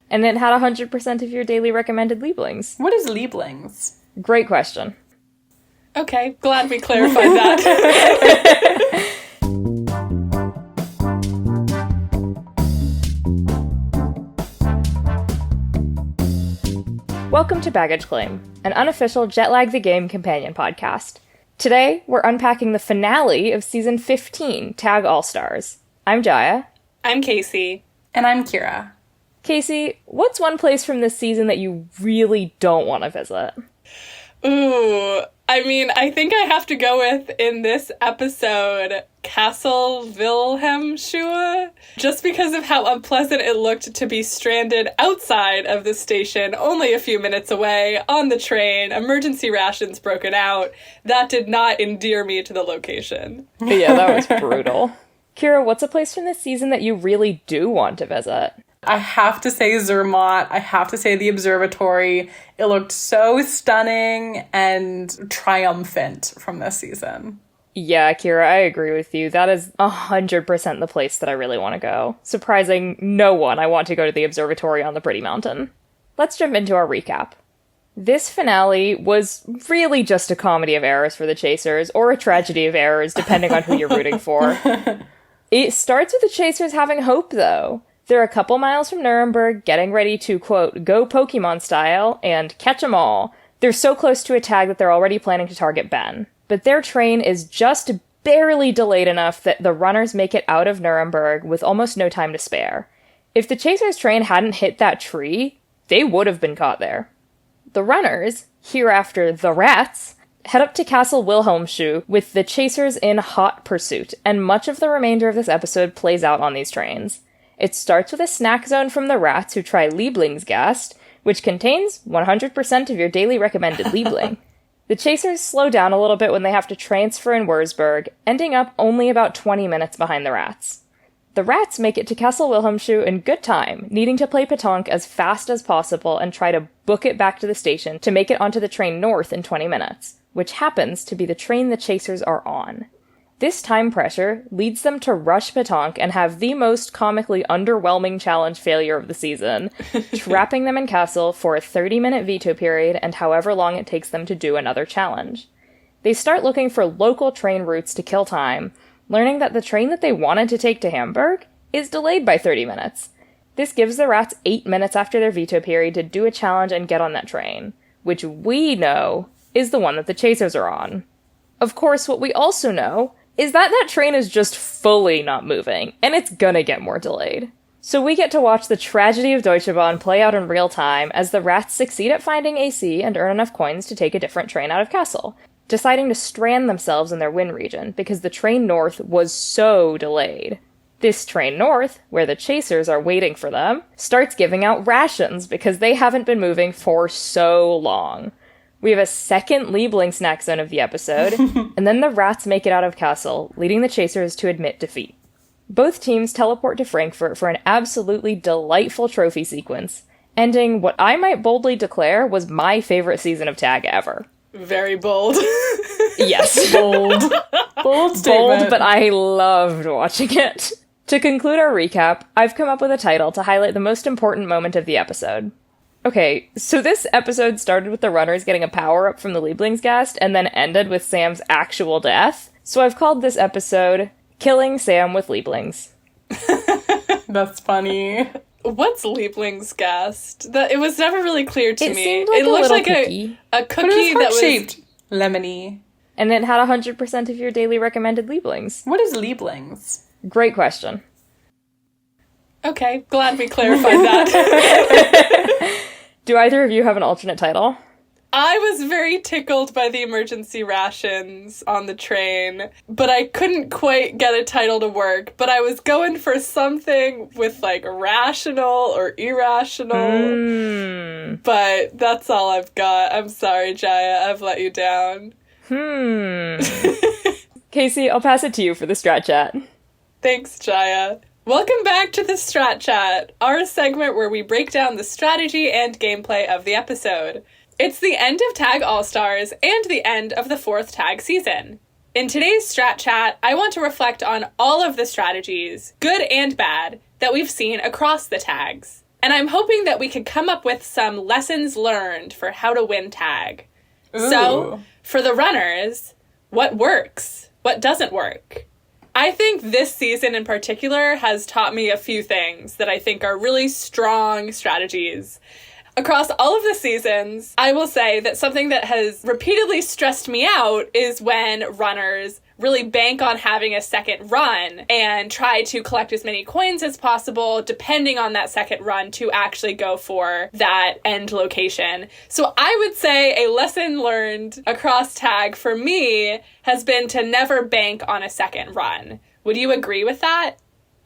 And it had 100% of your daily recommended Lieblings. What is Lieblings? Great question. Okay, glad we clarified that. Welcome to Baggage Claim, an unofficial Jet Lag the Game companion podcast. Today, we're unpacking the finale of Season 15, Tag All-Stars. I'm Jaya. I'm Casey. And I'm Kira. Casey, what's one place from this season that you really don't want to visit? Ooh, I think I have to go with, in this episode, Castle Wilhelmshue, just because of how unpleasant it looked to be stranded outside of the station, only a few minutes away, on the train, emergency rations broken out. That did not endear me to the location. Yeah, that was brutal. Kira, what's a place from this season that you really do want to visit? I have to say Zermatt. I have to say the observatory. It looked so stunning and triumphant from this season. Yeah, Kira, I agree with you. That is 100% the place that I really want to go. Surprising no one, I want to go to the observatory on the Pretty Mountain. Let's jump into our recap. This finale was really just a comedy of errors for the Chasers, or a tragedy of errors, depending on who you're rooting for. It starts with the Chasers having hope, though. They're a couple miles from Nuremberg, getting ready to, quote, go Pokemon style, and catch 'em all. They're so close to a tag that they're already planning to target Ben. But their train is just barely delayed enough that the runners make it out of Nuremberg with almost no time to spare. If the Chasers' train hadn't hit that tree, they would have been caught there. The runners, hereafter the Rats, head up to Castle Wilhelmshue with the Chasers in hot pursuit, and much of the remainder of this episode plays out on these trains. It starts with a snack zone from the Rats who try Lieblingsgast, which contains 100% of your daily recommended Liebling. The Chasers slow down a little bit when they have to transfer in Würzburg, ending up only about 20 minutes behind the Rats. The Rats make it to Castle Wilhelmshue in good time, needing to play pétanque as fast as possible and try to book it back to the station to make it onto the train north in 20 minutes, which happens to be the train the Chasers are on. This time pressure leads them to rush pétanque and have the most comically underwhelming challenge failure of the season, trapping them in Castle for a 30-minute veto period and however long it takes them to do another challenge. They start looking for local train routes to kill time, learning that the train that they wanted to take to Hamburg is delayed by 30 minutes. This gives the Rats 8 minutes after their veto period to do a challenge and get on that train, which we know is the one that the Chasers are on. Of course, what we also know is that that train is just fully not moving, and it's gonna get more delayed. So we get to watch the tragedy of Deutsche Bahn play out in real time as the Rats succeed at finding AC and earn enough coins to take a different train out of Kassel, deciding to strand themselves in their win region because the train north was so delayed. This train north, where the Chasers are waiting for them, starts giving out rations because they haven't been moving for so long. We have a second Liebling snack zone of the episode, and then the Rats make it out of Kassel, leading the Chasers to admit defeat. Both teams teleport to Frankfurt for an absolutely delightful trophy sequence, ending what I might boldly declare was my favorite season of tag ever. Very bold. Yes. Bold. Bold statement. Bold, but I loved watching it. To conclude our recap, I've come up with a title to highlight the most important moment of the episode. Okay, so this episode started with the runners getting a power-up from the Lieblingsgast and then ended with Sam's actual death. So I've called this episode Killing Sam with Lieblings. That's funny. What's Lieblingsgast? It was never really clear to me. Seemed like it looked like cookie. a But cookie it was that was heart-shaped. Lemony. And it had 100% of your daily recommended Lieblings. What is Lieblings? Great question. Okay, glad we clarified that. Do either of you have an alternate title? I was very tickled by the emergency rations on the train, but I couldn't quite get a title to work. But I was going for something with, like, rational or irrational. But that's all I've got. I'm sorry, Jaya. I've let you down. Casey, I'll pass it to you for the Strat Chat. Thanks, Jaya. Welcome back to the Strat Chat, our segment where we break down the strategy and gameplay of the episode. It's the end of Tag All-Stars and the end of the 4th tag season. In today's Strat Chat, I want to reflect on all of the strategies, good and bad, that we've seen across the tags. And I'm hoping that we could come up with some lessons learned for how to win tag. Ooh. So, for the runners, what works? What doesn't work? I think this season in particular has taught me a few things that I think are really strong strategies. Across all of the seasons, I will say that something that has repeatedly stressed me out is when runners really bank on having a second run and try to collect as many coins as possible, depending on that second run, to actually go for that end location. So I would say a lesson learned across tag for me has been to never bank on a second run. Would you agree with that?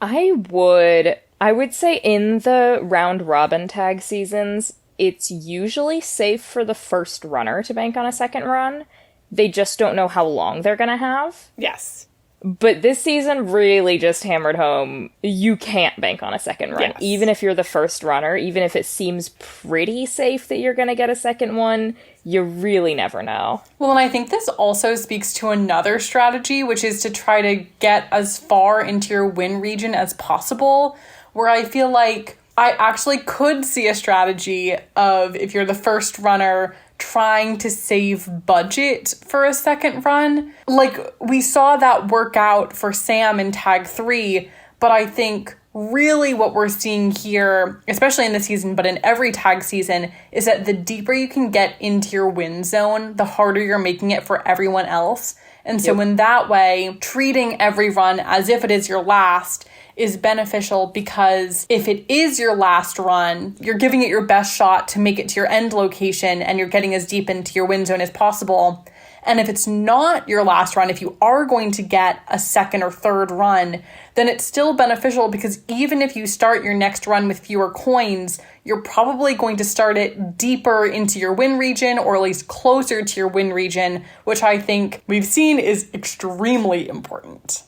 I would. I would say in the round robin tag seasons, it's usually safe for the first runner to bank on a second run. They just don't know how long they're gonna have. Yes. But this season really just hammered home, you can't bank on a second run. Yes. Even if you're the first runner, even if it seems pretty safe that you're gonna get a second one, you really never know. Well, and I think this also speaks to another strategy, which is to try to get as far into your win region as possible, where I feel like I actually could see a strategy of, if you're the first runner, trying to save budget for a second run. Like, we saw that work out for Sam in Tag 3, but I think really what we're seeing here, especially in this season, but in every tag season, is that the deeper you can get into your win zone, the harder you're making it for everyone else. And so in that way, treating every run as if it is your last is beneficial, because if it is your last run, you're giving it your best shot to make it to your end location and you're getting as deep into your win zone as possible. And if it's not your last run, if you are going to get a second or third run, then it's still beneficial, because even if you start your next run with fewer coins, you're probably going to start it deeper into your win region, or at least closer to your win region, which I think we've seen is extremely important.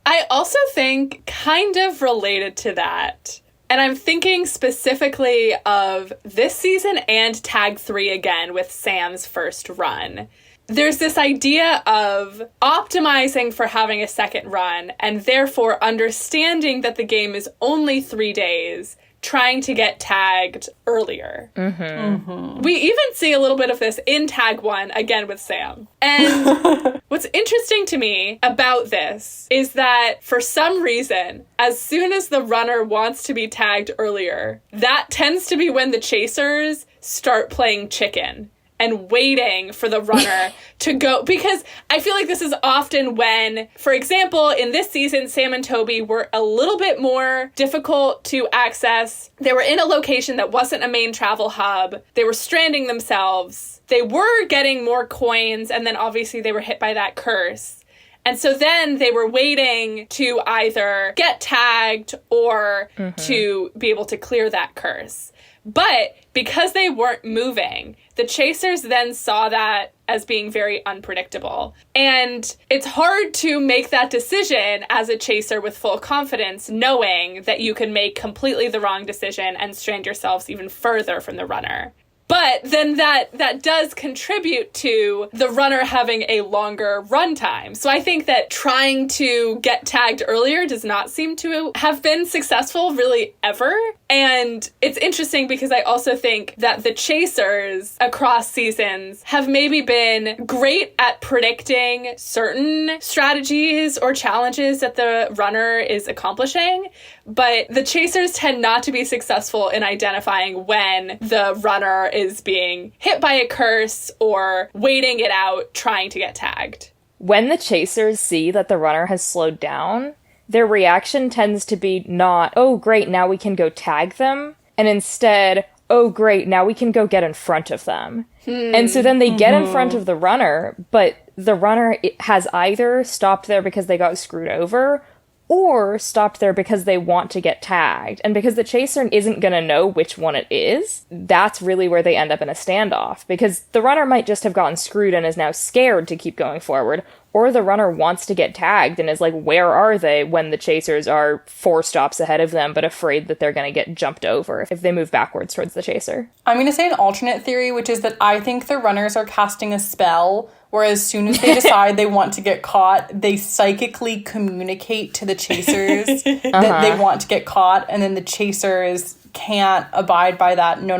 I also think, kind of related to that, and I'm thinking specifically of this season and Tag 3 again with Sam's first run. There's this idea of optimizing for having a second run, and therefore understanding that the game is only 3 days, trying to get tagged earlier. We even see a little bit of this in Tag 1, again with Sam. And what's interesting to me about this is that for some reason, as soon as the runner wants to be tagged earlier, that tends to be when the chasers start playing chicken and waiting for the runner to go. Because I feel like this is often when, for example, in this season, Sam and Toby were a little bit more difficult to access. They were in a location that wasn't a main travel hub. They were stranding themselves. They were getting more coins, and then obviously they were hit by that curse. And so then they were waiting to either get tagged or to be able to clear that curse. But because they weren't moving, the chasers then saw that as being very unpredictable. And it's hard to make that decision as a chaser with full confidence, knowing that you can make completely the wrong decision and strand yourselves even further from the runner. But then that does contribute to the runner having a longer run time. So I think that trying to get tagged earlier does not seem to have been successful really ever. And it's interesting because I also think that the chasers across seasons have maybe been great at predicting certain strategies or challenges that the runner is accomplishing, but the chasers tend not to be successful in identifying when the runner is being hit by a curse or waiting it out, trying to get tagged. When the chasers see that the runner has slowed down, their reaction tends to be not, oh great, now we can go tag them, and instead, oh great, now we can go get in front of them. And so then they get in front of the runner, but the runner has either stopped there because they got screwed over, or stopped there because they want to get tagged. And because the chaser isn't going to know which one it is, that's really where they end up in a standoff. Because the runner might just have gotten screwed and is now scared to keep going forward, or the runner wants to get tagged and is like, where are they, when the chasers are 4 stops ahead of them, but afraid that they're going to get jumped over if they move backwards towards the chaser. I'm going to say an alternate theory, which is that I think the runners are casting a spell where as soon as they decide they want to get caught, they psychically communicate to the chasers that they want to get caught, and then the chasers can't abide by that. No.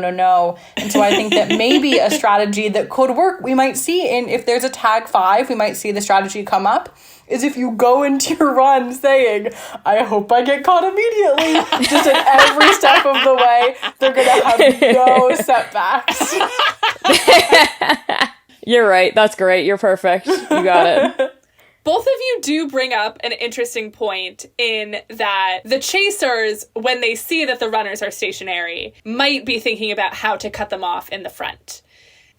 And so I think that maybe a strategy that could work, we might see if there's a tag 5, we might see the strategy come up, is if you go into your run saying, I hope I get caught immediately. Just at every step of the way, they're going to have no setbacks. You're right. That's great. You're perfect. You got it. Both of you do bring up an interesting point in that the chasers, when they see that the runners are stationary, might be thinking about how to cut them off in the front.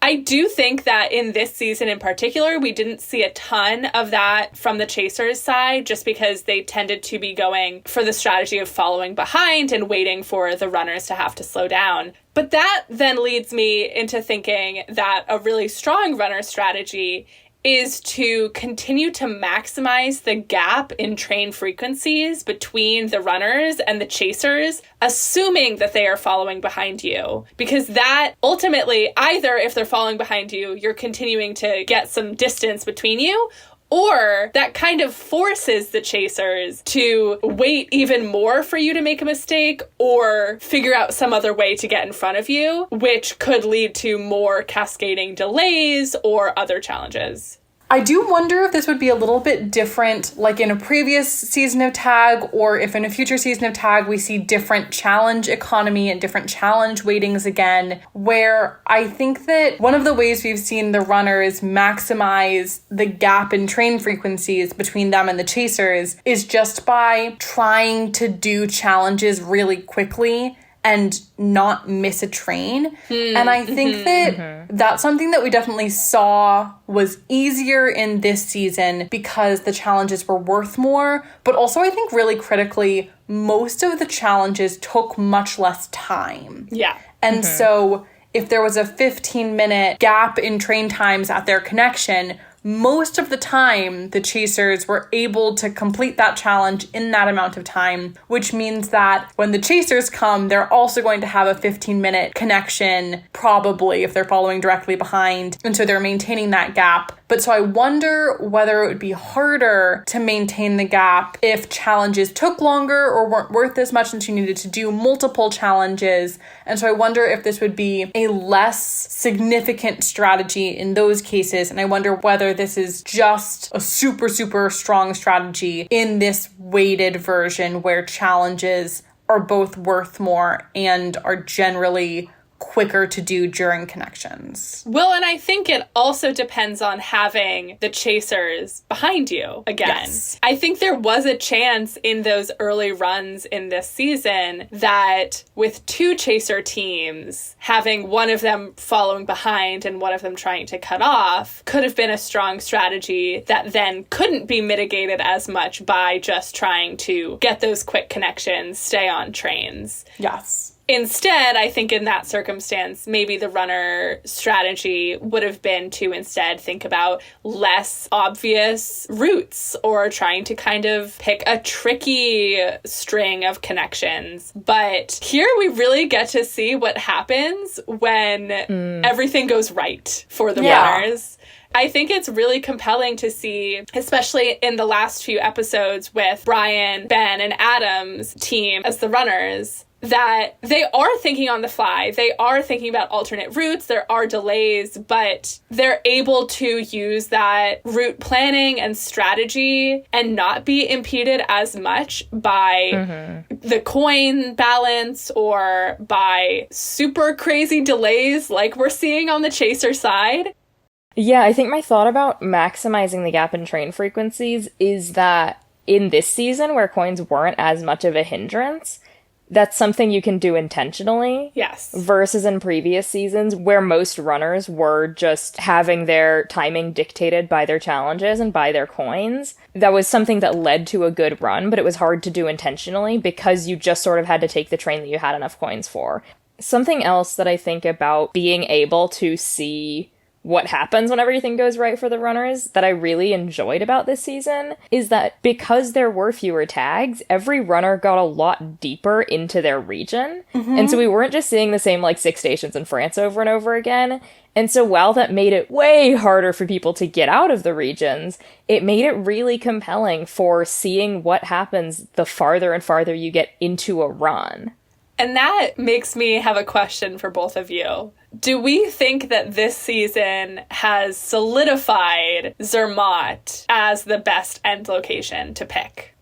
I do think that in this season in particular, we didn't see a ton of that from the chasers' side, just because they tended to be going for the strategy of following behind and waiting for the runners to have to slow down. But that then leads me into thinking that a really strong runner strategy is to continue to maximize the gap in train frequencies between the runners and the chasers, assuming that they are following behind you. Because that ultimately, either if they're following behind you, you're continuing to get some distance between you, or that kind of forces the chasers to wait even more for you to make a mistake or figure out some other way to get in front of you, which could lead to more cascading delays or other challenges. I do wonder if this would be a little bit different, like in a previous season of Tag, or if in a future season of Tag we see different challenge economy and different challenge weightings again, where I think that one of the ways we've seen the runners maximize the gap in train frequencies between them and the chasers is just by trying to do challenges really quickly and not miss a train. And I think that that's something that we definitely saw was easier in this season because the challenges were worth more. But also I think really critically, most of the challenges took much less time. Yeah. And so if there was a 15-minute gap in train times at their connection, most of the time, the chasers were able to complete that challenge in that amount of time, which means that when the chasers come, they're also going to have a 15-minute connection, probably, if they're following directly behind. And so they're maintaining that gap. But so I wonder whether it would be harder to maintain the gap if challenges took longer or weren't worth as much since you needed to do multiple challenges. And so I wonder if this would be a less significant strategy in those cases. And I wonder whether this is just a super, super strong strategy in this weighted version where challenges are both worth more and are generally quicker to do during connections. Well, and I think it also depends on having the chasers behind you again. Yes. I think there was a chance in those early runs in this season that with two chaser teams, having one of them following behind and one of them trying to cut off could have been a strong strategy that then couldn't be mitigated as much by just trying to get those quick connections, stay on trains. Yes. Instead, I think in that circumstance, maybe the runner strategy would have been to instead think about less obvious routes or trying to kind of pick a tricky string of connections. But here we really get to see what happens when everything goes right for the runners. I think it's really compelling to see, especially in the last few episodes with Brian, Ben, and Adam's team as the runners, that they are thinking on the fly. They are thinking about alternate routes. There are delays, but they're able to use that route planning and strategy and not be impeded as much by the coin balance or by super crazy delays like we're seeing on the chaser side. Yeah, I think my thought about maximizing the gap in train frequencies is that in this season where coins weren't as much of a hindrance, that's something you can do intentionally. Yes. Versus in previous seasons where most runners were just having their timing dictated by their challenges and by their coins. That was something that led to a good run, but it was hard to do intentionally because you just sort of had to take the train that you had enough coins for. Something else that I think about being able to see what happens when everything goes right for the runners that I really enjoyed about this season is that because there were fewer tags, every runner got a lot deeper into their region. And so we weren't just seeing the same 6 stations in France over and over again. And so while that made it way harder for people to get out of the regions, it made it really compelling for seeing what happens the farther and farther you get into a run. And that makes me have a question for both of you. Do we think that this season has solidified Zermatt as the best end location to pick?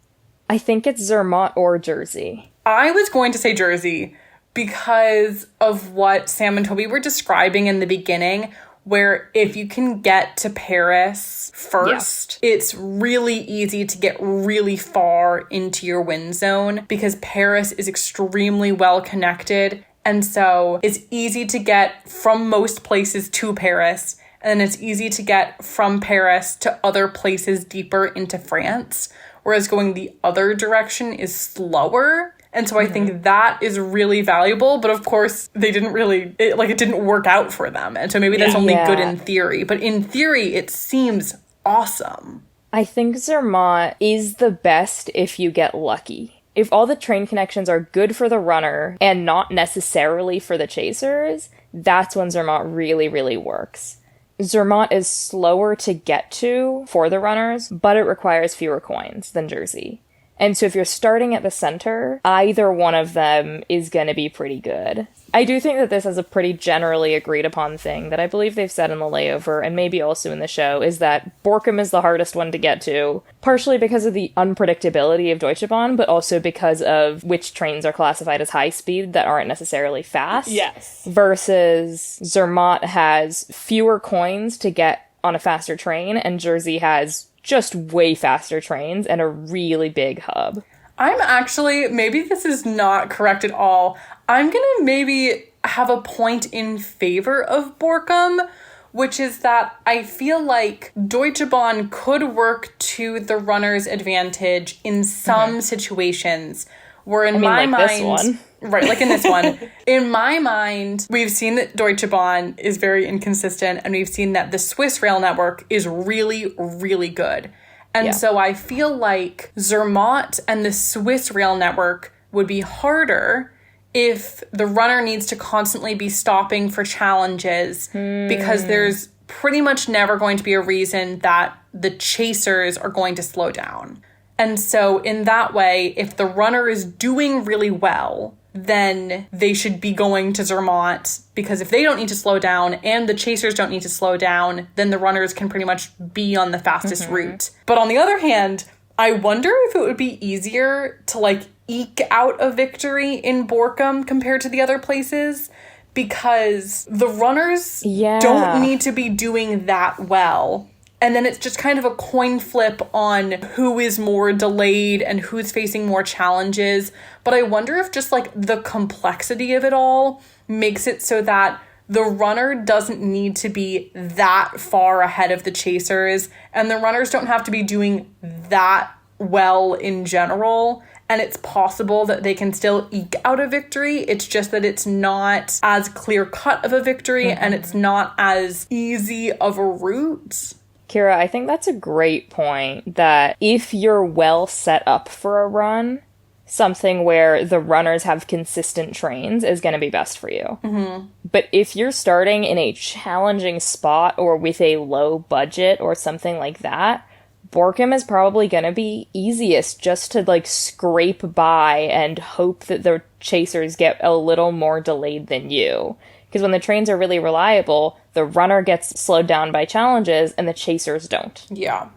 I think it's Zermatt or Jersey. I was going to say Jersey because of what Sam and Toby were describing in the beginning, where if you can get to Paris first, it's really easy to get really far into your wind zone because Paris is extremely well connected. And so it's easy to get from most places to Paris, and it's easy to get from Paris to other places deeper into France, whereas going the other direction is slower. And so I think that is really valuable. But of course, they didn't really, it didn't work out for them. And so maybe that's only good in theory. But in theory, it seems awesome. I think Zermatt is the best if you get lucky. If all the train connections are good for the runner and not necessarily for the chasers, that's when Zermatt really, really works. Zermatt is slower to get to for the runners, but it requires fewer coins than Jersey. And so if you're starting at the center, either one of them is going to be pretty good. I do think that this is a pretty generally agreed upon thing that I believe they've said in the layover, and maybe also in the show, is that Borkum is the hardest one to get to, partially because of the unpredictability of Deutsche Bahn, but also because of which trains are classified as high speed that aren't necessarily fast. Yes. Versus Zermatt has fewer coins to get on a faster train, and Jersey has just way faster trains and a really big hub. I'm actually, maybe this is not correct at all. I'm going to maybe have a point in favor of Borkum, which is that I feel like Deutsche Bahn could work to the runner's advantage in some situations, where in my mind... this one. Right, like in this one. In my mind, we've seen that Deutsche Bahn is very inconsistent, and we've seen that the Swiss rail network is really, really good. And so I feel like Zermatt and the Swiss rail network would be harder if the runner needs to constantly be stopping for challenges, because there's pretty much never going to be a reason that the chasers are going to slow down. And so in that way, if the runner is doing really well, then they should be going to Zermatt, because if they don't need to slow down and the chasers don't need to slow down, then the runners can pretty much be on the fastest route. But on the other hand, I wonder if it would be easier to eke out a victory in Borkum compared to the other places, because the runners don't need to be doing that well. And then it's just kind of a coin flip on who is more delayed and who's facing more challenges. But I wonder if just the complexity of it all makes it so that the runner doesn't need to be that far ahead of the chasers, and the runners don't have to be doing that well in general. And it's possible that they can still eke out a victory. It's just that it's not as clear-cut of a victory, and it's not as easy of a route. Kira, I think that's a great point, that if you're well set up for a run, something where the runners have consistent trains is going to be best for you. But if you're starting in a challenging spot or with a low budget or something like that, Borkum is probably going to be easiest just to scrape by and hope that the chasers get a little more delayed than you. Because when the trains are really reliable, the runner gets slowed down by challenges and the chasers don't. Yeah.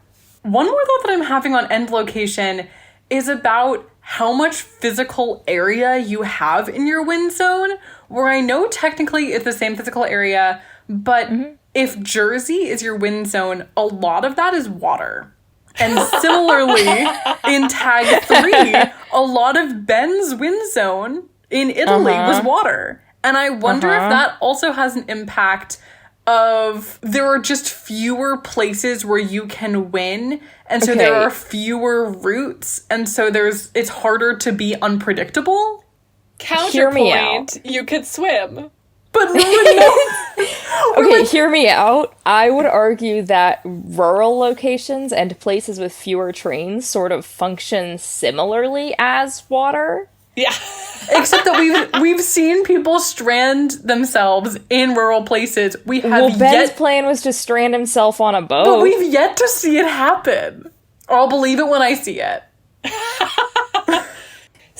One more thought that I'm having on end location is about how much physical area you have in your wind zone, where I know technically it's the same physical area, but if Jersey is your wind zone, a lot of that is water. And similarly, in Tag 3, a lot of Ben's wind zone in Italy was water. And I wonder if that also has an impact of there are just fewer places where you can win, and so there are fewer routes, and so it's harder to be unpredictable. Counterpoint, you could swim. But no. Okay, hear me out. I would argue that rural locations and places with fewer trains sort of function similarly as water. Yeah. Except that we've seen people strand themselves in rural places. Ben's plan was to strand himself on a boat. But we've yet to see it happen. Or I'll believe it when I see it.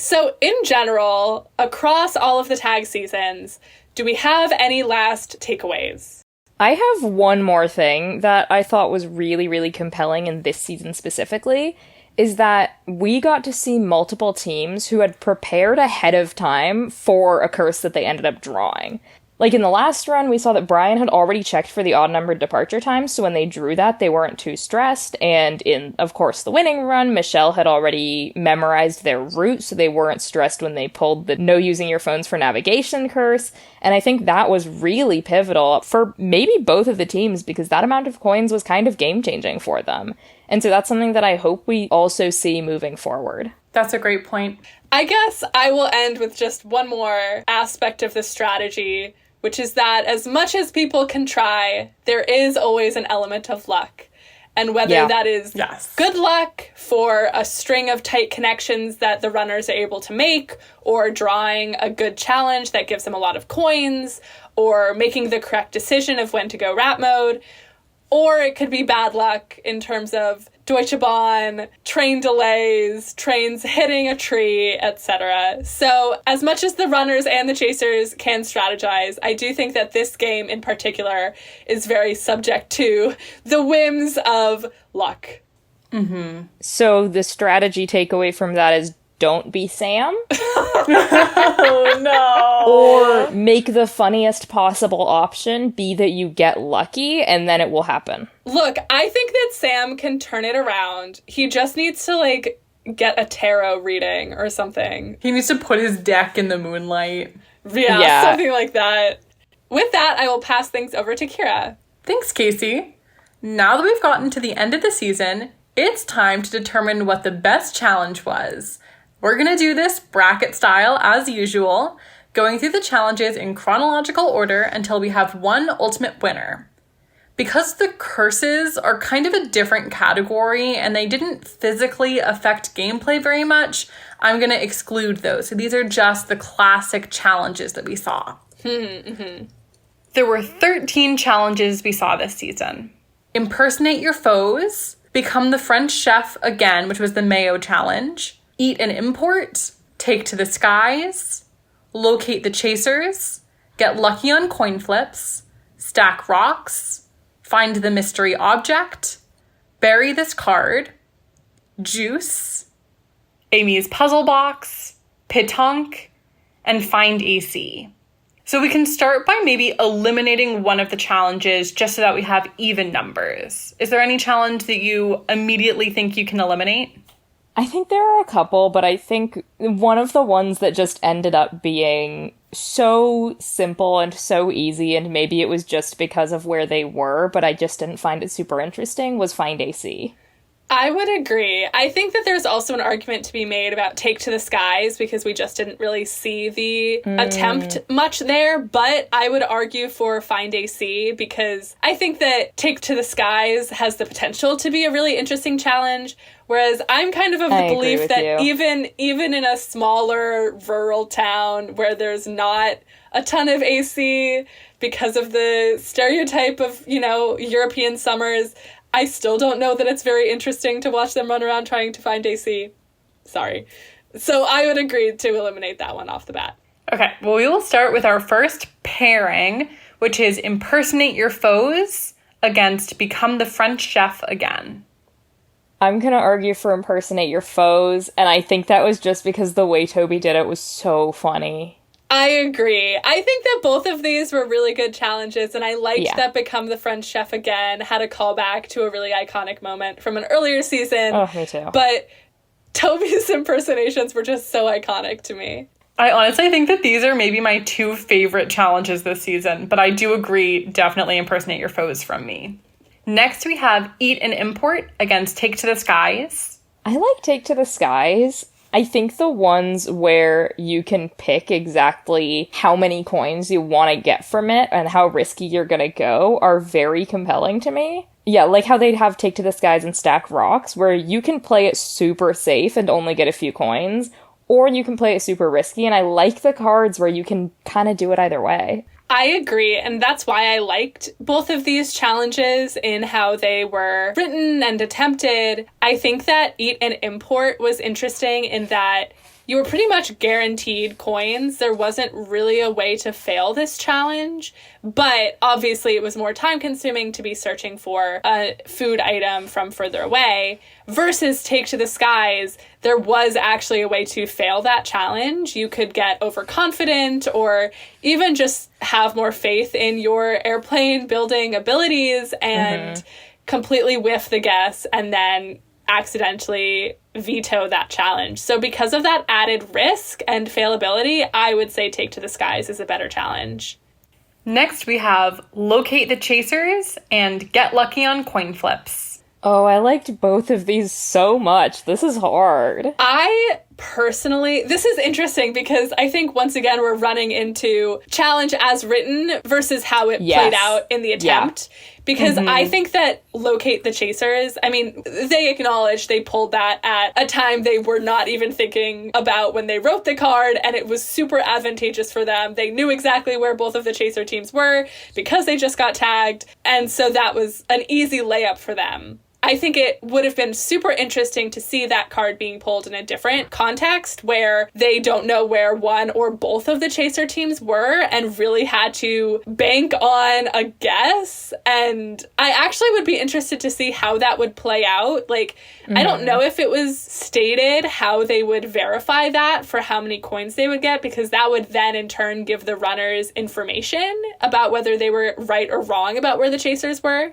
So, in general, across all of the tag seasons, do we have any last takeaways? I have one more thing that I thought was really, really compelling in this season specifically, is that we got to see multiple teams who had prepared ahead of time for a curse that they ended up drawing. Like in the last run, we saw that Brian had already checked for the odd-numbered departure times, so when they drew that, they weren't too stressed. And in, of course, the winning run, Michelle had already memorized their route, so they weren't stressed when they pulled the no using your phones for navigation curse. And I think that was really pivotal for maybe both of the teams, because that amount of coins was kind of game-changing for them. And so that's something that I hope we also see moving forward. That's a great point. I guess I will end with just one more aspect of the strategy, which is that as much as people can try, there is always an element of luck. And whether that is good luck for a string of tight connections that the runners are able to make, or drawing a good challenge that gives them a lot of coins, or making the correct decision of when to go rat mode, or it could be bad luck in terms of Deutsche Bahn, train delays, trains hitting a tree, etc. So as much as the runners and the chasers can strategize, I do think that this game in particular is very subject to the whims of luck. Mm-hmm. So the strategy takeaway from that is don't be Sam. Oh, no. Or make the funniest possible option be that you get lucky, and then it will happen. Look, I think that Sam can turn it around. He just needs to, get a tarot reading or something. He needs to put his deck in the moonlight. Yeah, something like that. With that, I will pass things over to Kira. Thanks, Casey. Now that we've gotten to the end of the season, it's time to determine what the best challenge was. We're going to do this bracket style as usual, going through the challenges in chronological order until we have one ultimate winner. Because the curses are kind of a different category and they didn't physically affect gameplay very much, I'm going to exclude those. So these are just the classic challenges that we saw. Mm-hmm. There were 13 challenges we saw this season. Impersonate your foes, become the French chef again, which was the Mayo challenge, eat and import, take to the skies, locate the chasers, get lucky on coin flips, stack rocks, find the mystery object, bury this card, juice, Amy's puzzle box, pétanque, and find AC. So we can start by maybe eliminating one of the challenges just so that we have even numbers. Is there any challenge that you immediately think you can eliminate? I think there are a couple, but I think one of the ones that just ended up being so simple and so easy, and maybe it was just because of where they were, but I just didn't find it super interesting, was Find AC. I would agree. I think that there's also an argument to be made about Take to the Skies because we just didn't really see the attempt much there, but I would argue for Find AC because I think that Take to the Skies has the potential to be a really interesting challenge, whereas I'm kind of the belief that even in a smaller rural town where there's not a ton of AC because of the stereotype of, European summers, I still don't know that it's very interesting to watch them run around trying to find AC. Sorry. So I would agree to eliminate that one off the bat. Okay, well, we will start with our first pairing, which is Impersonate Your Foes against Become the French Chef again. I'm going to argue for Impersonate Your Foes, and I think that was just because the way Toby did it was so funny. I agree. I think that both of these were really good challenges, and I liked that Become the French Chef again had a callback to a really iconic moment from an earlier season. Oh, me too. But Toby's impersonations were just so iconic to me. I honestly think that these are maybe my two favorite challenges this season, but I do agree, definitely Impersonate Your Foes from me. Next, we have Eat and Import against Take to the Skies. I like Take to the Skies. I think the ones where you can pick exactly how many coins you want to get from it and how risky you're going to go are very compelling to me. Yeah, like how they'd have Take to the Skies and Stack Rocks, where you can play it super safe and only get a few coins, or you can play it super risky, and I like the cards where you can kind of do it either way. I agree, and that's why I liked both of these challenges in how they were written and attempted. I think that Eat and Import was interesting in that you were pretty much guaranteed coins. There wasn't really a way to fail this challenge, but obviously it was more time consuming to be searching for a food item from further away. Versus Take to the Skies, there was actually a way to fail that challenge. You could get overconfident or even just have more faith in your airplane building abilities and completely whiff the guess and then accidentally veto that challenge. So because of that added risk and failability, I would say Take to the Skies is a better challenge. Next, we have Locate the Chasers and Get Lucky on Coin Flips. Oh, I liked both of these so much. This is hard. I personally, this is interesting because I think once again we're running into challenge as written versus how it played out in the attempt. Because I think that Locate the Chasers, I mean, they acknowledge they pulled that at a time they were not even thinking about when they wrote the card, and it was super advantageous for them. They knew exactly where both of the chaser teams were because they just got tagged, and so that was an easy layup for them. I think it would have been super interesting to see that card being pulled in a different context where they don't know where one or both of the chaser teams were and really had to bank on a guess. And I actually would be interested to see how that would play out. Like, I don't know if it was stated how they would verify that for how many coins they would get, because that would then in turn give the runners information about whether they were right or wrong about where the chasers were.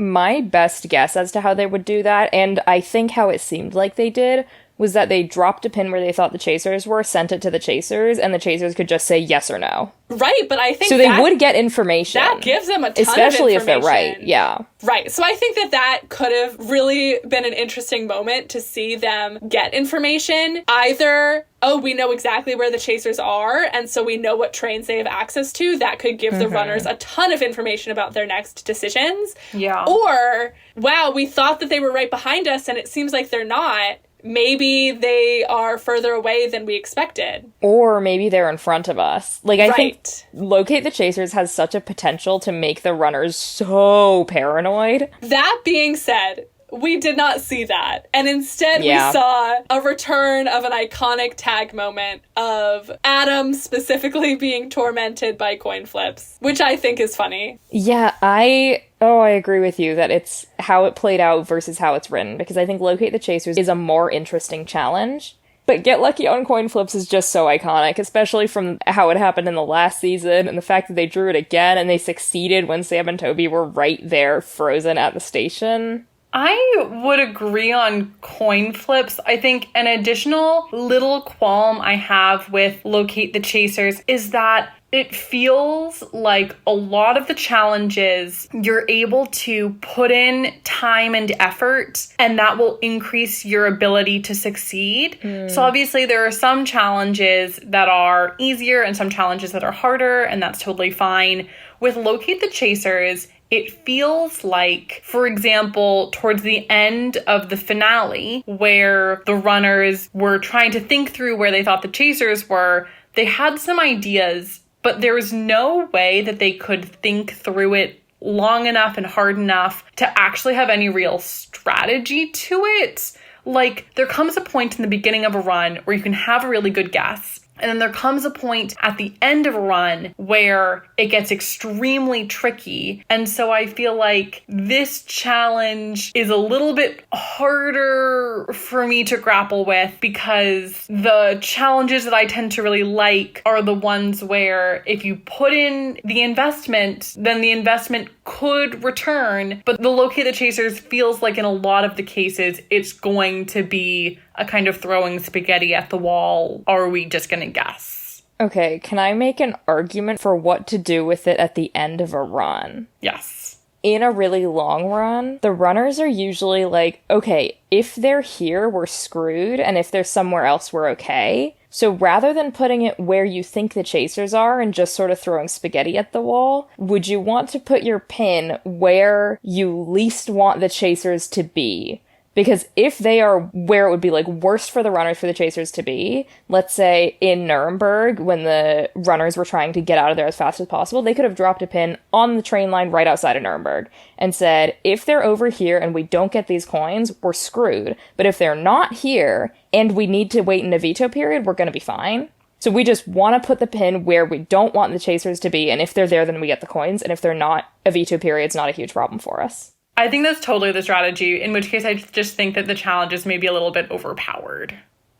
My best guess as to how they would do that, and I think how it seemed like they did, was that they dropped a pin where they thought the chasers were, sent it to the chasers, and the chasers could just say yes or no. Right, but I think so they would get information. That gives them a ton especially of information. If they're right, yeah. Right, so I think that that could have really been an interesting moment to see them get information. Either, oh, we know exactly where the chasers are, and so we know what trains they have access to. That could give the runners a ton of information about their next decisions. Yeah. Or, wow, we thought that they were right behind us, and it seems like they're not. Maybe they are further away than we expected. Or maybe they're in front of us. Like, I think Right. Locate the Chasers has such a potential to make the runners so paranoid. That being said, we did not see that. And instead we Yeah. saw a return of an iconic tag moment of Adam specifically being tormented by coin flips, which I think is funny. Yeah, I agree with you that it's how it played out versus how it's written, because I think Locate the Chasers is a more interesting challenge. But Get Lucky on Coin Flips is just so iconic, especially from how it happened in the last season, and the fact that they drew it again and they succeeded when Sam and Toby were right there, frozen at the station. I would agree on coin flips. I think an additional little qualm I have with Locate the Chasers is that it feels like a lot of the challenges you're able to put in time and effort, and that will increase your ability to succeed. So obviously there are some challenges that are easier and some challenges that are harder, and that's totally fine. With Locate the Chasers, it feels like, for example, towards the end of the finale, where the runners were trying to think through where they thought the chasers were, they had some ideas, but there was no way that they could think through it long enough and hard enough to actually have any real strategy to it. Like, there comes a point in the beginning of a run where you can have a really good guess. And then there comes a point at the end of a run where it gets extremely tricky. And so I feel like this challenge is a little bit harder for me to grapple with, because the challenges that I tend to really like are the ones where if you put in the investment, then the investment could return. But the Locate the Chasers feels like in a lot of the cases, it's going to be a kind of throwing spaghetti at the wall. Or are we just going to guess? Okay, can I make an argument for what to do with it at the end of a run? Yes. In a really long run, the runners are usually like, okay, if they're here, we're screwed, and if they're somewhere else, we're okay. So rather than putting it where you think the chasers are and just sort of throwing spaghetti at the wall, would you want to put your pin where you least want the chasers to be? Because if they are where it would be, like, worst for the runners, for the chasers to be, let's say in Nuremberg, when the runners were trying to get out of there as fast as possible, they could have dropped a pin on the train line right outside of Nuremberg and said, if they're over here and we don't get these coins, we're screwed. But if they're not here and we need to wait in a veto period, we're going to be fine. So we just want to put the pin where we don't want the chasers to be, and if they're there, then we get the coins, and if they're not, a veto period's not a huge problem for us. I think that's totally the strategy, in which case I just think that the challenge is maybe a little bit overpowered.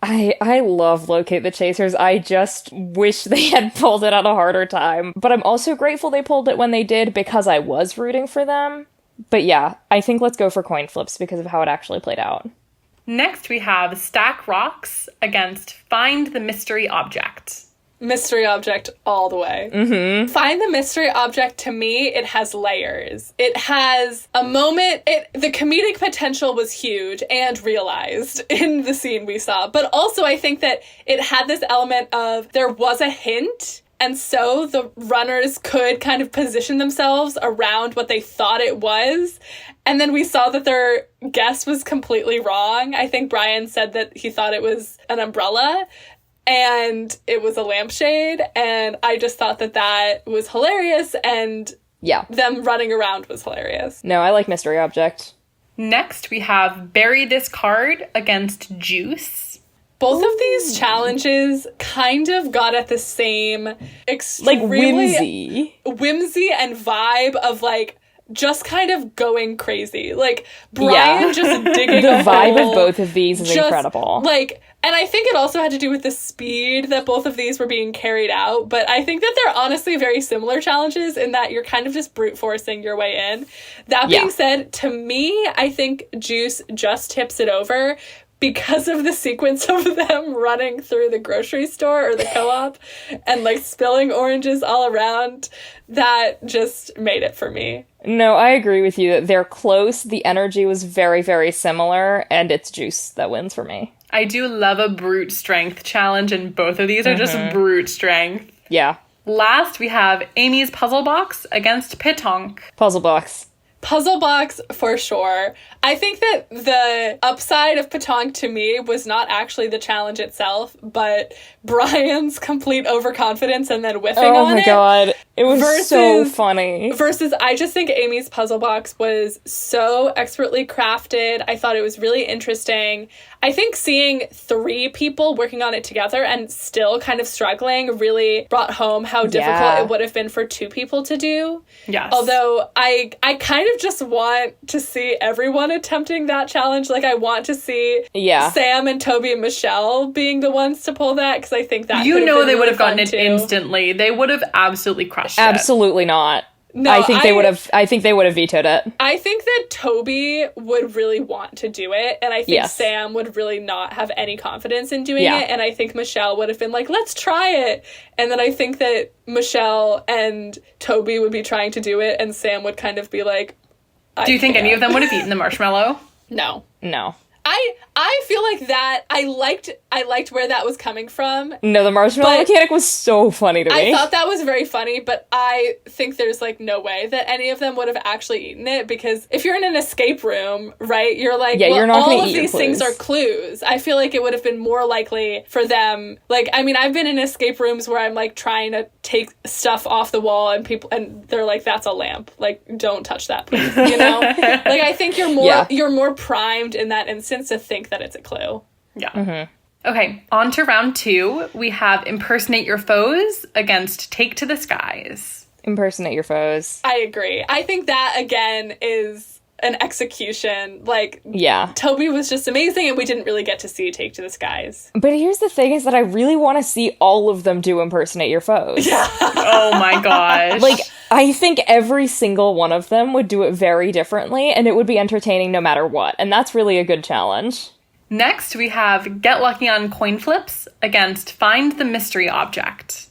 I love Locate the Chasers. I just wish they had pulled it at a harder time. But I'm also grateful they pulled it when they did, because I was rooting for them. But yeah, I think let's go for coin flips because of how it actually played out. Next we have Stack Rocks against Find the Mystery Object. Mystery object all the way. Mm-hmm. Find the mystery object, to me, it has layers. It has a moment, the comedic potential was huge and realized in the scene we saw. But also I think that it had this element of there was a hint, and so the runners could kind of position themselves around what they thought it was. And then we saw that their guess was completely wrong. I think Brian said that he thought it was an umbrella, and it was a lampshade, and I just thought that that was hilarious, and them running around was hilarious. No, I like Mystery Object. Next, we have Bury This Card against Juice. Both of these challenges kind of got at the same extremely... whimsy and vibe of, like, just kind of going crazy. Like, Brian just digging the a vibe hole, of both of these is incredible. Like, and I think it also had to do with the speed that both of these were being carried out, but I think that they're honestly very similar challenges in that you're kind of just brute forcing your way in. That being said, to me, I think Juice just tips it over because of the sequence of them running through the grocery store or the co-op and, like, spilling oranges all around. That just made it for me. No, I agree with you that they're close. The energy was very, very similar, and it's Juice that wins for me. I do love a brute strength challenge, and both of these are just brute strength. Yeah. Last, we have Amy's Puzzle Box against Pitonk. Puzzle Box. Puzzle Box, for sure. I think that the upside of Pitonk to me was not actually the challenge itself, but Brian's complete overconfidence and then whiffing on it. Oh my god. It was so funny. Versus, I just think Amy's Puzzle Box was so expertly crafted. I thought it was really interesting. I think seeing 3 people working on it together and still kind of struggling really brought home how difficult it would have been for 2 people to do. Yes. Although I kind of just want to see everyone attempting that challenge. Like, I want to see Sam and Toby and Michelle being the ones to pull that, because I think that they really would have gotten it too. Instantly. They would have absolutely crushed it. Absolutely not. No, I think they would have vetoed it. I think that Toby would really want to do it, and I think Sam would really not have any confidence in doing it, and I think Michelle would have been like, let's try it. And then I think that Michelle and Toby would be trying to do it, and Sam would kind of be like, do you think any of them would have eaten the marshmallow? No. I feel like that I liked where that was coming from. No, the marshmallow mechanic was so funny to me. I thought that was very funny, but I think there's, like, no way that any of them would have actually eaten it, because if you're in an escape room, right, you're like, well, you're not all of eat these things are clues. I feel like it would have been more likely for them, like, I mean, I've been in escape rooms where I'm, like, trying to take stuff off the wall and they're like, that's a lamp. Like, don't touch that, please, you know? Like, I think you're more primed in that instance to think that it's a clue. Yeah. Mm-hmm. Okay, on to round 2. We have Impersonate Your Foes against Take to the Skies. Impersonate Your Foes. I agree. I think that, again, is an execution. Like, Toby was just amazing, and we didn't really get to see Take to the Skies. But here's the thing, is that I really want to see all of them do Impersonate Your Foes. Yeah. Oh my gosh. Like, I think every single one of them would do it very differently, and it would be entertaining no matter what. And that's really a good challenge. Next, we have Get Lucky on Coin Flips against Find the Mystery Object.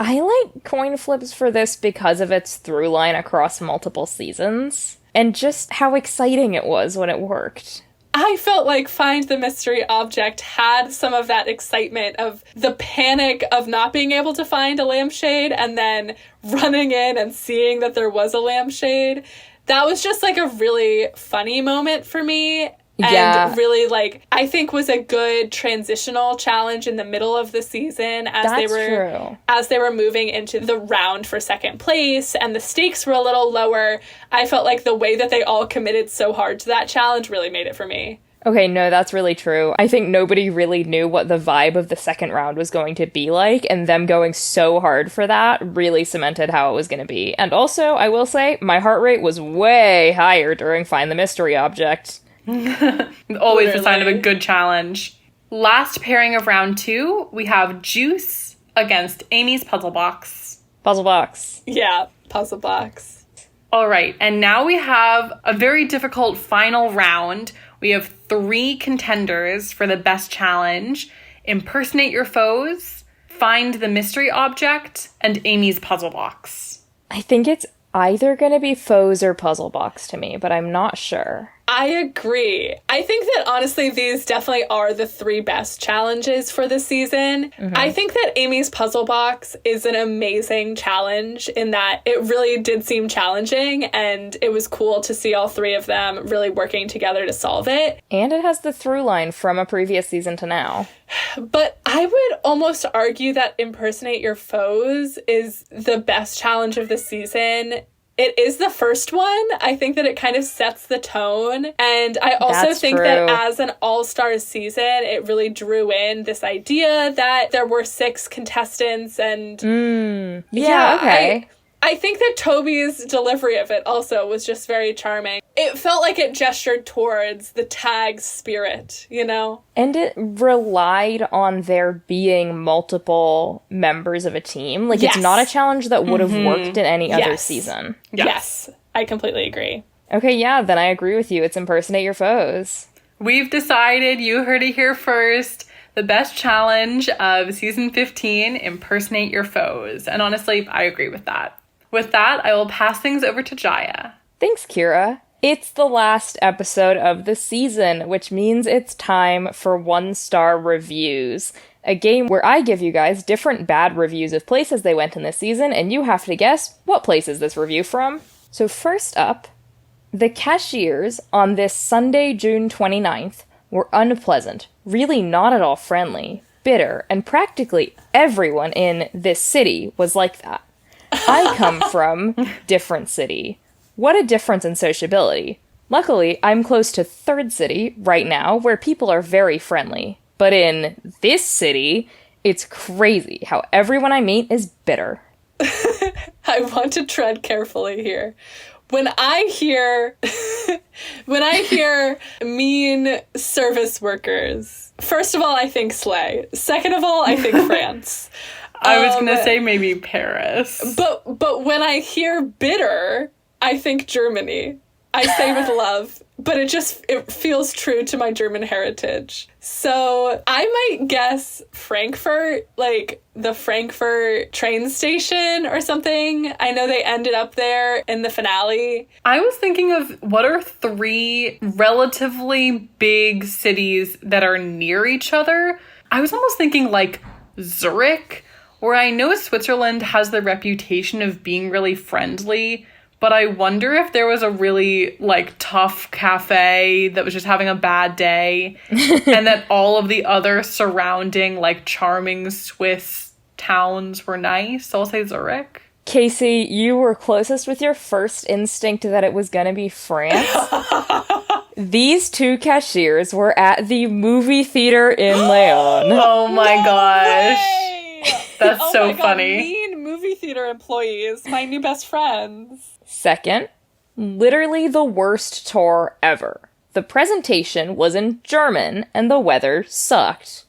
I like coin flips for this because of its through line across multiple seasons, and just how exciting it was when it worked. I felt like Find the Mystery Object had some of that excitement of the panic of not being able to find a lampshade and then running in and seeing that there was a lampshade. That was just, like, a really funny moment for me. Yeah. really, like, I think was a good transitional challenge in the middle of the season as they were moving into the round for second place, and the stakes were a little lower. I felt like the way that they all committed so hard to that challenge really made it for me. Okay, no, that's really true. I think nobody really knew what the vibe of the second round was going to be like, and them going so hard for that really cemented how it was going to be. And also, I will say, my heart rate was way higher during Find the Mystery Object. Always the sign of a good challenge. Last pairing of round 2, we have Juice against Amy's Puzzle Box. Puzzle Box. Yeah, Puzzle Box. All right, and now we have a very difficult final round. We have 3 contenders for the best challenge: Impersonate Your Foes, Find the Mystery Object, and Amy's Puzzle Box. I think it's either going to be Foes or Puzzle Box to me, but I'm not sure. I agree. I think that honestly, these definitely are the 3 best challenges for this season. Mm-hmm. I think that Amy's Puzzle Box is an amazing challenge in that it really did seem challenging, and it was cool to see all 3 of them really working together to solve it. And it has the through line from a previous season to now. But I would almost argue that Impersonate Your Foes is the best challenge of the season. It is the first one. I think that it kind of sets the tone. And I also think that as an all-star season, it really drew in this idea that there were 6 contestants. And yeah, okay. I think that Toby's delivery of it also was just very charming. It felt like it gestured towards the tag spirit, you know? And it relied on there being multiple members of a team. Like, It's not a challenge that would have worked in any other season. Yes, I completely agree. Okay, yeah, then I agree with you. It's Impersonate Your Foes. We've decided, you heard it here first, the best challenge of season 15, Impersonate Your Foes. And honestly, I agree with that. With that, I will pass things over to Jaya. Thanks, Kira. It's the last episode of the season, which means it's time for 1-star reviews. A game where I give you guys different bad reviews of places they went in this season, and you have to guess what place is this review from. So first up, the cashiers on this Sunday, June 29th, were unpleasant, really not at all friendly, bitter, and practically everyone in this city was like that. I come from different city. What a difference in sociability. Luckily, I'm close to third city right now, where people are very friendly. But in this city, it's crazy how everyone I meet is bitter. I want to tread carefully here. When I hear mean service workers, first of all, I think Slay. Second of all, I think France. I was going to say maybe Paris. But when I hear bitter, I think Germany. I say with love, but it feels true to my German heritage. So I might guess Frankfurt, like the Frankfurt train station or something. I know they ended up there in the finale. I was thinking of what are 3 relatively big cities that are near each other. I was almost thinking like Zurich, where I know Switzerland has the reputation of being really friendly, but I wonder if there was a really, like, tough cafe that was just having a bad day, and that all of the other surrounding, like, charming Swiss towns were nice. So I'll say Zurich. Casey, you were closest with your first instinct that it was going to be France. These 2 cashiers were at the movie theater in Leon. Oh my gosh. That's so funny. Mean movie theater employees, my new best friends. Second, literally the worst tour ever. The presentation was in German, and the weather sucked.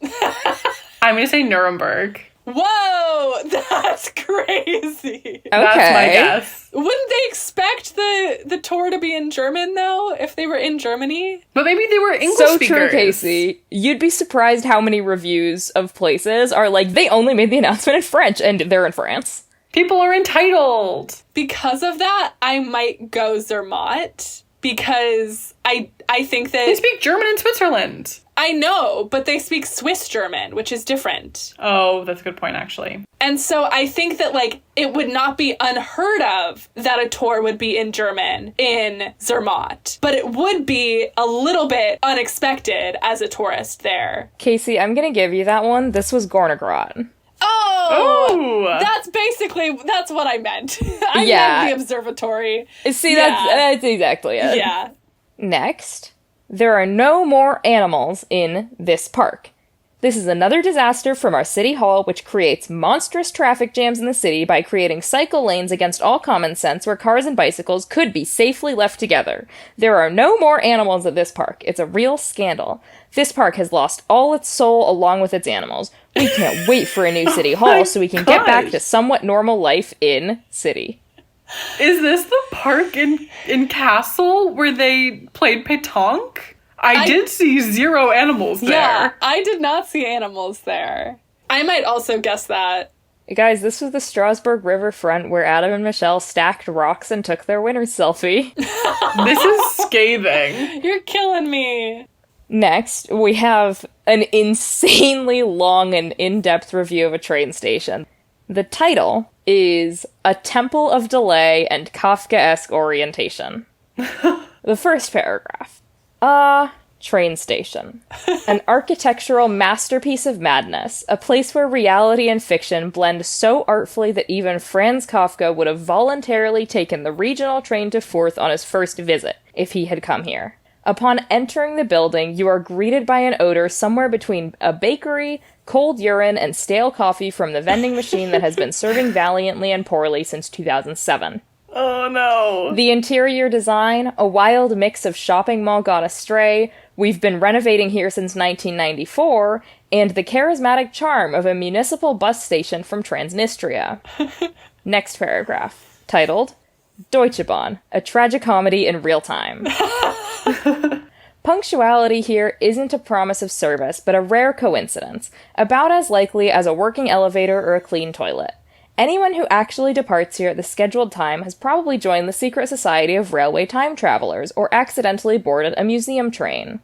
I'm going to say Nuremberg. Whoa, that's crazy. Okay. That's my guess. Wouldn't they expect the tour to be in German, though, if they were in Germany? But maybe they were English speakers. So true, Casey. You'd be surprised how many reviews of places are like, they only made the announcement in French, and they're in France. People are entitled. Because of that, I might go Zermatt, because I think that... They speak German in Switzerland. I know, but they speak Swiss German, which is different. Oh, that's a good point, actually. And so I think that, like, it would not be unheard of that a tour would be in German in Zermatt. But it would be a little bit unexpected as a tourist there. Casey, I'm gonna give you that one. This was Gornegrot. Oh! That's what I meant. I meant the observatory. See, that's exactly it. Yeah. Next, there are no more animals in this park. This is another disaster from our city hall, which creates monstrous traffic jams in the city by creating cycle lanes against all common sense where cars and bicycles could be safely left together. There are no more animals at this park. It's a real scandal. This park has lost all its soul along with its animals. We can't wait for a new city hall so we can get back to somewhat normal life in city. Is this the park in Castle where they played pétanque? I did see 0 animals there. Yeah, I did not see animals there. I might also guess that. Guys, this was the Strasbourg riverfront where Adam and Michelle stacked rocks and took their winner's selfie. This is scathing. You're killing me. Next, we have an insanely long and in-depth review of a train station. The title is A Temple of Delay and Kafkaesque Orientation. The first paragraph. Train station. An architectural masterpiece of madness, a place where reality and fiction blend so artfully that even Franz Kafka would have voluntarily taken the regional train to Fürth on his first visit, if he had come here. Upon entering the building, you are greeted by an odor somewhere between a bakery, cold urine, and stale coffee from the vending machine that has been serving valiantly and poorly since 2007. Oh no. The interior design, a wild mix of shopping mall gone astray, we've been renovating here since 1994, and the charismatic charm of a municipal bus station from Transnistria. Next paragraph, titled, Deutsche Bahn, a tragicomedy in real time. Punctuality here isn't a promise of service, but a rare coincidence, about as likely as a working elevator or a clean toilet. Anyone who actually departs here at the scheduled time has probably joined the secret society of railway time travelers or accidentally boarded a museum train.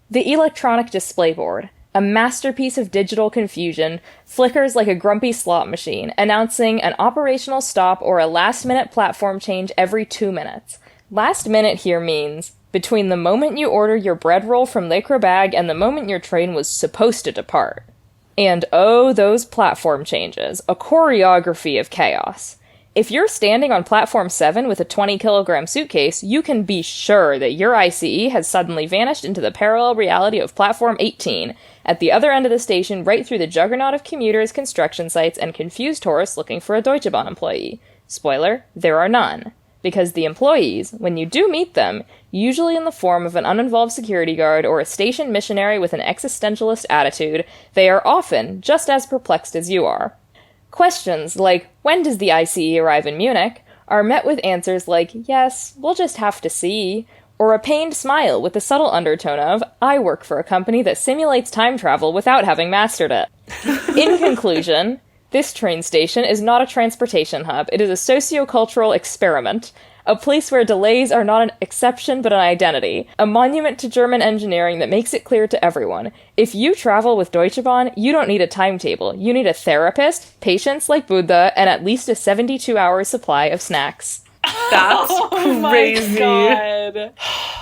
The electronic display board, a masterpiece of digital confusion, flickers like a grumpy slot machine, announcing an operational stop or a last-minute platform change every 2 minutes. Last minute here means between the moment you order your bread roll from Le Crobag and the moment your train was supposed to depart. And oh, those platform changes, a choreography of chaos. If you're standing on platform 7 with a 20-kilogram suitcase, you can be sure that your ICE has suddenly vanished into the parallel reality of platform 18, at the other end of the station, right through the juggernaut of commuters, construction sites, and confused tourists looking for a Deutsche Bahn employee. Spoiler, there are none. Because the employees, when you do meet them, usually in the form of an uninvolved security guard or a station missionary with an existentialist attitude, they are often just as perplexed as you are. Questions like, when does the ICE arrive in Munich, are met with answers like, yes, we'll just have to see, or a pained smile with the subtle undertone of, I work for a company that simulates time travel without having mastered it. In conclusion, this train station is not a transportation hub, it is a socio-cultural experiment, a place where delays are not an exception but an identity, a monument to German engineering that makes it clear to everyone. If you travel with Deutsche Bahn, you don't need a timetable, you need a therapist, patience like Buddha, and at least a 72-hour supply of snacks. That's crazy. My God.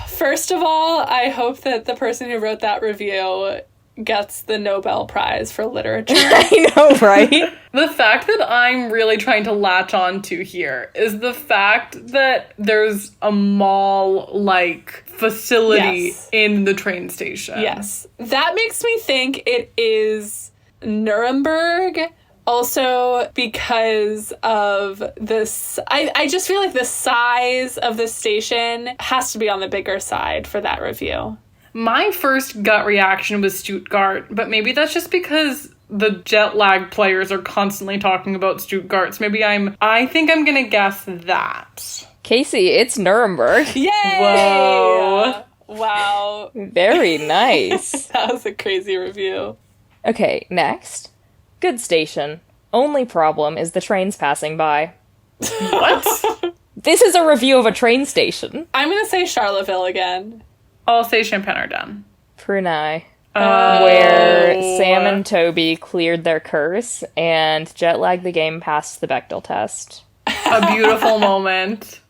First of all, I hope that the person who wrote that review gets the Nobel Prize for Literature. I know, right? The fact that I'm really trying to latch on to here is the fact that there's a mall-like facility in the train station. Yes. That makes me think it is Nuremberg. Also, because of this, I just feel like the size of the station has to be on the bigger side for that review. My first gut reaction was Stuttgart, but maybe that's just because the jet lag players are constantly talking about Stuttgart. So maybe I think I'm gonna guess that. Casey, it's Nuremberg. Yay! Whoa. Wow. Very nice. That was a crazy review. Okay, next. Good station. Only problem is the trains passing by. What? This is a review of a train station. I'm gonna say Charlottesville again. I'll say Champaign-Ardenne. Prunai. Oh. Where Sam and Toby cleared their curse and jet lagged the game past the Bechdel test. A beautiful moment.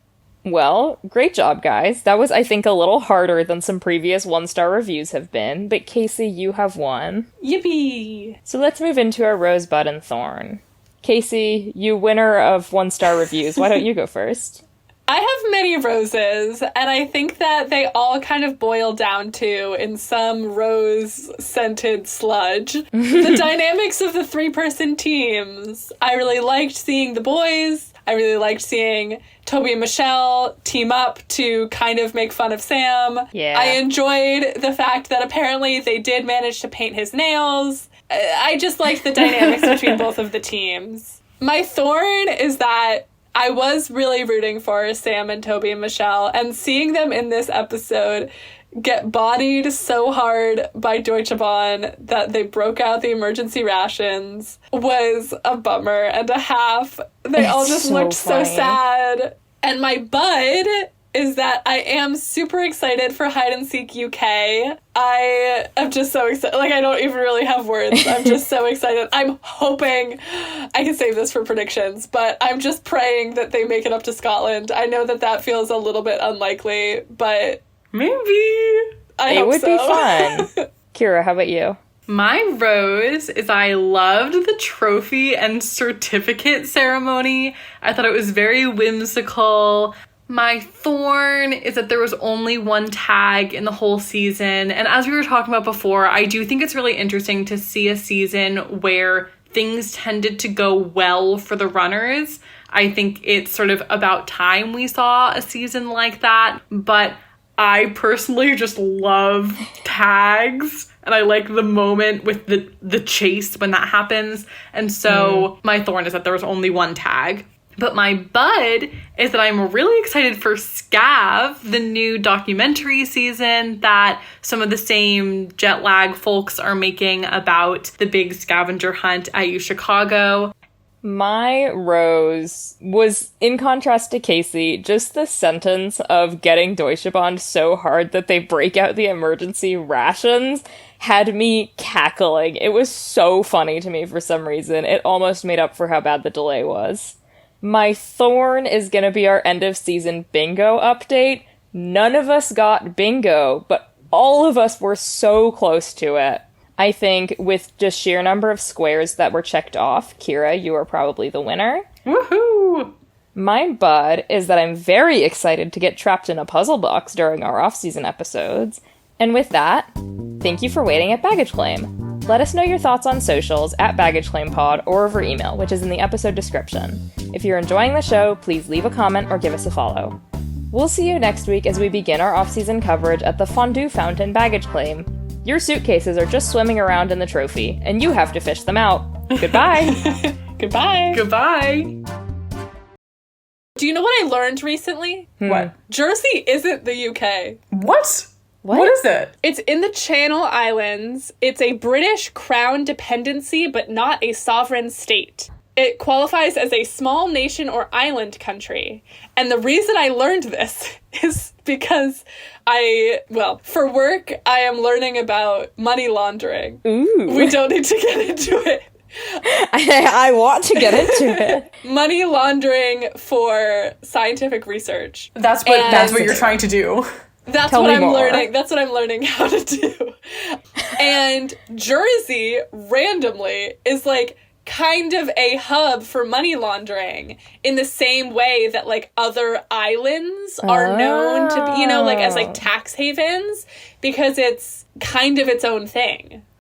Well, great job, guys. That was, I think, a little harder than some previous one-star reviews have been, but Casey, you have won. Yippee! So let's move into our Rosebud and Thorn. Casey, you winner of one-star reviews, why don't you go first? I have many roses, and I think that they all kind of boil down to, in some rose-scented sludge, the dynamics of the three-person teams. I really liked seeing the boys. I really liked seeing Toby and Michelle team up to kind of make fun of Sam. Yeah. I enjoyed the fact that apparently they did manage to paint his nails. I just liked the dynamics between both of the teams. My thorn is that I was really rooting for Sam and Toby and Michelle, and seeing them in this episode get bodied so hard by Deutsche Bahn that they broke out the emergency rations was a bummer and a half. They all just so looked funny. so sad. And my bud is that I am super excited for Hide and Seek UK. I am just so excited. Like, I don't even really have words. I'm just so excited. I'm hoping I can save this for predictions, but I'm just praying that they make it up to Scotland. I know that that feels a little bit unlikely, but Maybe. I It hope would so. be fun. Kira, how about you? My rose is I loved the trophy and certificate ceremony. I thought it was very whimsical. My thorn is that there was only one tag in the whole season. And as we were talking about before, I do think it's really interesting to see a season where things tended to go well for the runners. I think it's sort of about time we saw a season like that. But I personally just love tags. And I like the moment with the chase when that happens. And so my thorn is that there was only one tag. But my bud is that I'm really excited for Scav, the new documentary season that some of the same jet lag folks are making about the big scavenger hunt at Chicago. My rose was, in contrast to Casey, just the sentence of getting Deutsche Bahn so hard that they break out the emergency rations had me cackling. It was so funny to me for some reason. It almost made up for how bad the delay was. My thorn is going to be our end of season bingo update. None of us got bingo, but all of us were so close to it. I think with just sheer number of squares that were checked off, Kira, you are probably the winner. Woohoo! My bud is that I'm very excited to get trapped in a puzzle box during our off-season episodes. And with that, thank you for waiting at Baggage Claim. Let us know your thoughts on socials at baggageclaimpod or over email, which is in the episode description. If you're enjoying the show, please leave a comment or give us a follow. We'll see you next week as we begin our off-season coverage at the Fondue Fountain Baggage Claim. Your suitcases are just swimming around in the trophy, and you have to fish them out. Goodbye! Goodbye. Goodbye! Do you know what I learned recently? What? Jersey isn't the UK. What? What? What is it? It's in the Channel Islands. It's a British crown dependency, but not a sovereign state. It qualifies as a small nation or island country. And the reason I learned this is because for work, I am learning about money laundering. Ooh. We don't need to get into it. I want to get into it. Money laundering for scientific research. That's what you're trying to do. That's Tell what me I'm more. learning. That's what I'm learning how to do. And Jersey, randomly, is like kind of a hub for money laundering in the same way that like other islands are known to be, like as like tax havens, because it's kind of its own thing.